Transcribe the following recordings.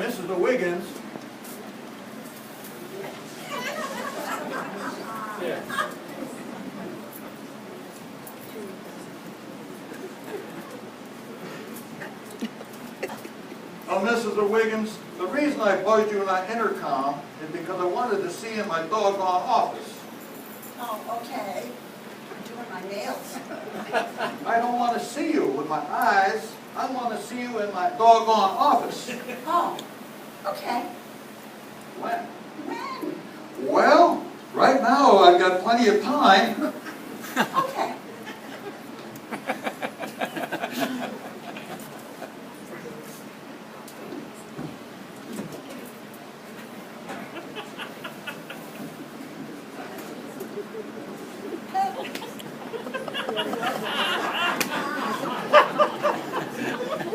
Mrs. Wiggins. Mrs. Wiggins, the reason I buzzed you in that intercom is because I wanted to see you in my doggone office. Oh, okay. I'm doing my nails. I don't want to see you with my eyes. I want to see you in my doggone office. Oh, okay. When? When? Well, right now I've got plenty of time. Okay.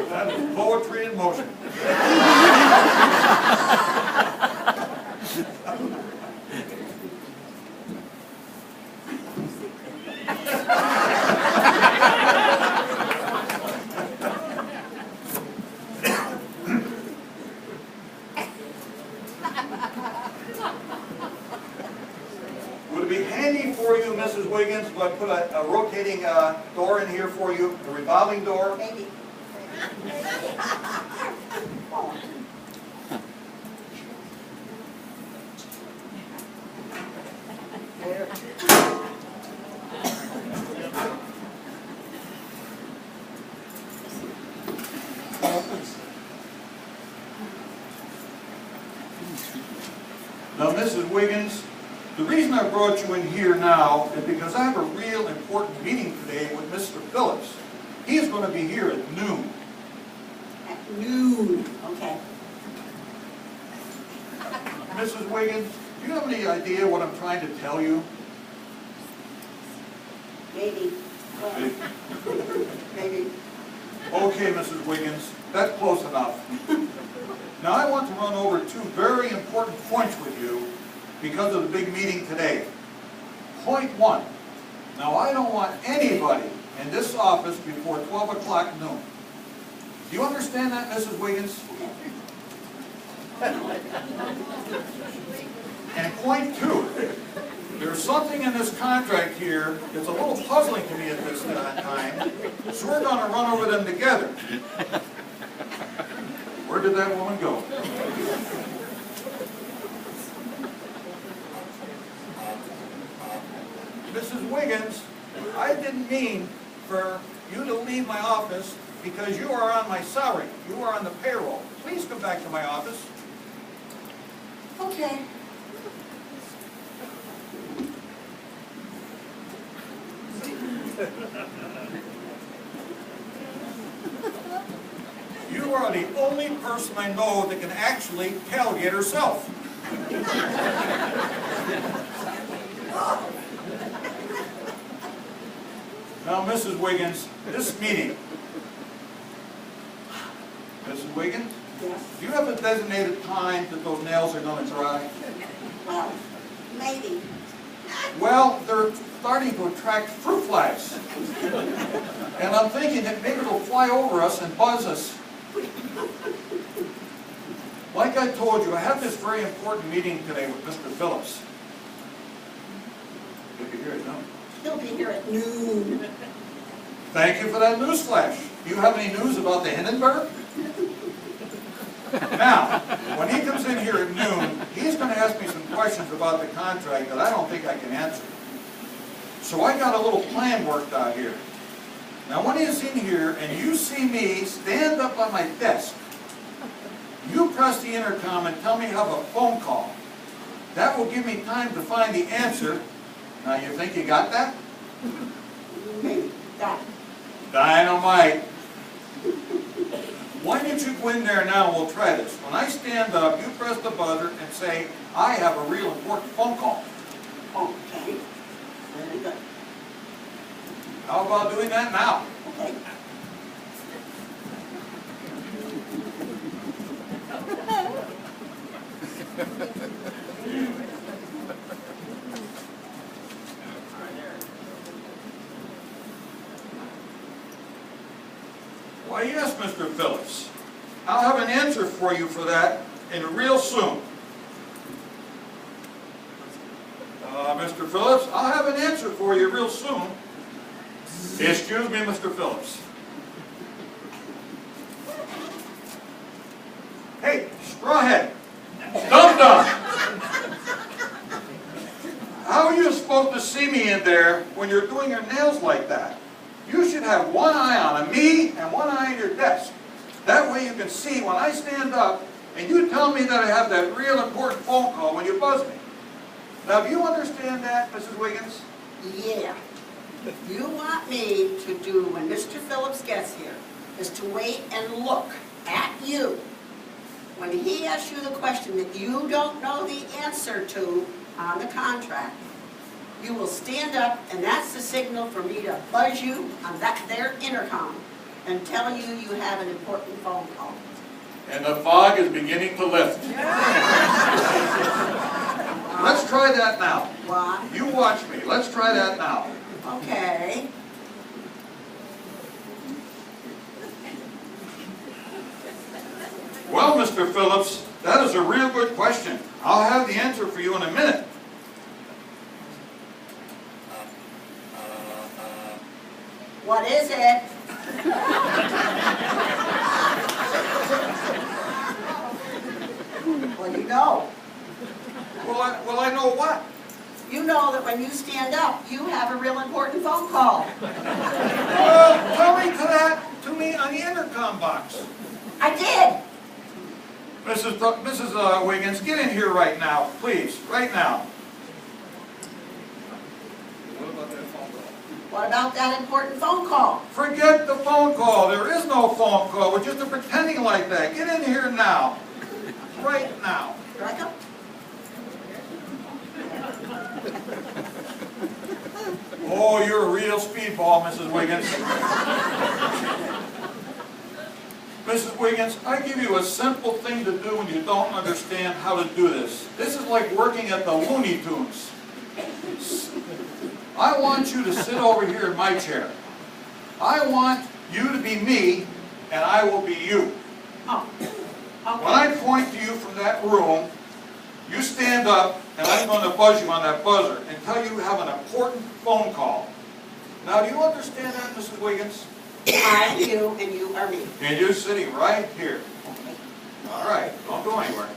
That is poetry in motion. Would it be handy for you, Mrs. Wiggins, if I put a rotating door in here for you, a revolving door? Maybe. Now, Mrs. Wiggins, the reason I brought you in here now is because I have a real important meeting today with Mr. Phillips. He's going to be here at noon. At noon. Okay. Mrs. Wiggins, do you have any idea what I'm trying to tell you? Maybe. Maybe. Okay, Mrs. Wiggins, that's close enough. Now, I want to run over two very important points with you because of the big meeting today. Point one. Now, I don't want anybody in this office before 12 o'clock noon. Do you understand that, Mrs. Wiggins? And point two. There's something in this contract here that's a little puzzling to me at this time, so we're going to run over them together. Where did that woman go? Mrs. Wiggins, I didn't mean for you to leave my office because you are on my salary. You are on the payroll. Please come back to my office. Okay. You are the only person I know that can actually tailgate herself. Now, Mrs. Wiggins, this meeting. Mrs. Wiggins, Yes. do you have a designated time that those nails are going to dry? Well, maybe. Well, they're starting to attract fruit flies. And I'm thinking that maybe it'll fly over us and buzz us. Like I told you, I have this very important meeting today with Mr. Phillips. You'll be here at noon. He'll be here at noon. Thank you for that news flash. Do you have any news about the Hindenburg? Now, when he comes in here at noon, he's going to ask me some questions about the contract that I don't think I can answer. So I got a little plan worked out here. Now, when he's in here and you see me stand up on my desk, you press the intercom and tell me you have a phone call. That will give me time to find the answer. Now, you think you got that? Maybe. That. Dynamite. Why don't you go in there now and we'll try this. When I stand up, you press the buzzer and say, I have a real important phone call. Okay. Very good. How about doing that now? Okay. Why, yes, Mr. Phillips. I'll have an answer for you for that in real soon. Mr. Phillips, I'll have an answer for you real soon. Excuse me, Mr. Phillips. Hey, strawhead, dum-dum. How are you supposed to see me in there when you're doing your nails like that? You should have one eye on me and one eye on your desk. That way you can see when I stand up and you tell me that I have that real important phone call when you buzz me. Now, do you understand that, Mrs. Wiggins? Yeah. You want me to do when Mr. Phillips gets here is to wait and look at you. When he asks you the question that you don't know the answer to on the contract, you will stand up, and that's the signal for me to buzz you on their intercom and tell you you have an important phone call. And the fog is beginning to lift. Let's try that now. What? You watch me. Let's try that now. Okay. Well, Mr. Phillips, that is a real good question. I'll have the answer for you in a minute. What is it? Well, you know. Well, I know what? You know that when you stand up, you have a real important phone call. Well, tell me to me on the intercom box. I did. Mrs. Wiggins, get in here right now, please, right now. What about that phone call? What about that important phone call? Forget the phone call. There is no phone call. We're just pretending like that. Get in here now. Right now. Here I go. Oh, you're a real speedball, Mrs. Wiggins. Mrs. Wiggins, I give you a simple thing to do when you don't understand how to do this. This is like working at the Looney Tunes. I want you to sit over here in my chair. I want you to be me, and I will be you. Oh. Okay. When I point to you from that room, you stand up, and I'm going to buzz you on that buzzer and tell you have an important phone call. Now, do you understand that, Mrs. Wiggins? I'm you, and you are me. And you're sitting right here. Okay. All right, don't go anywhere.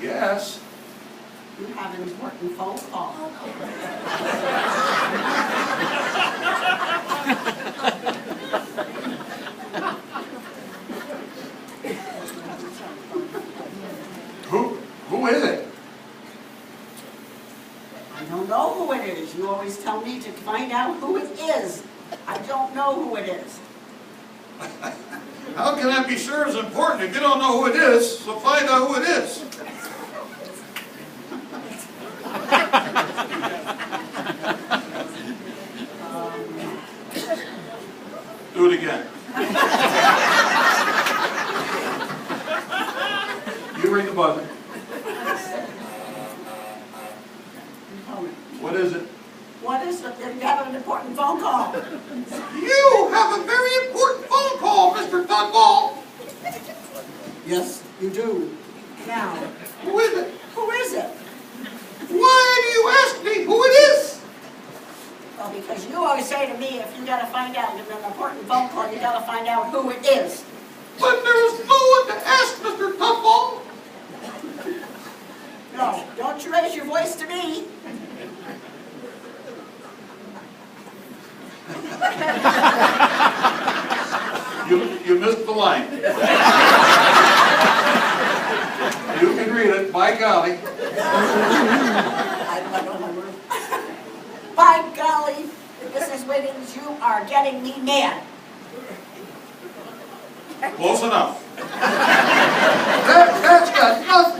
Yes. You have an important phone call. Who is it? I don't know who it is. You always tell me to find out who it is. I don't know who it is. How can I be sure it's important if you don't know who it is? So find out who it is. Do it again. You ring the buzzer. What is it? What is it? You have an important phone call. You have a very important phone call, Mr. Tudwell. Yes, you do. Now, Who is it? who is it? Why do you ask me who it is? Well, because you always say to me, if you got to find out an important phone call, you got to find out who it is. But there is no one to ask, Mr. Tudwell. No, don't you raise your voice to me. You missed the line. You can read it, by golly. By golly, Mrs. Wiggins, you are getting me mad. Close enough. That's got nothing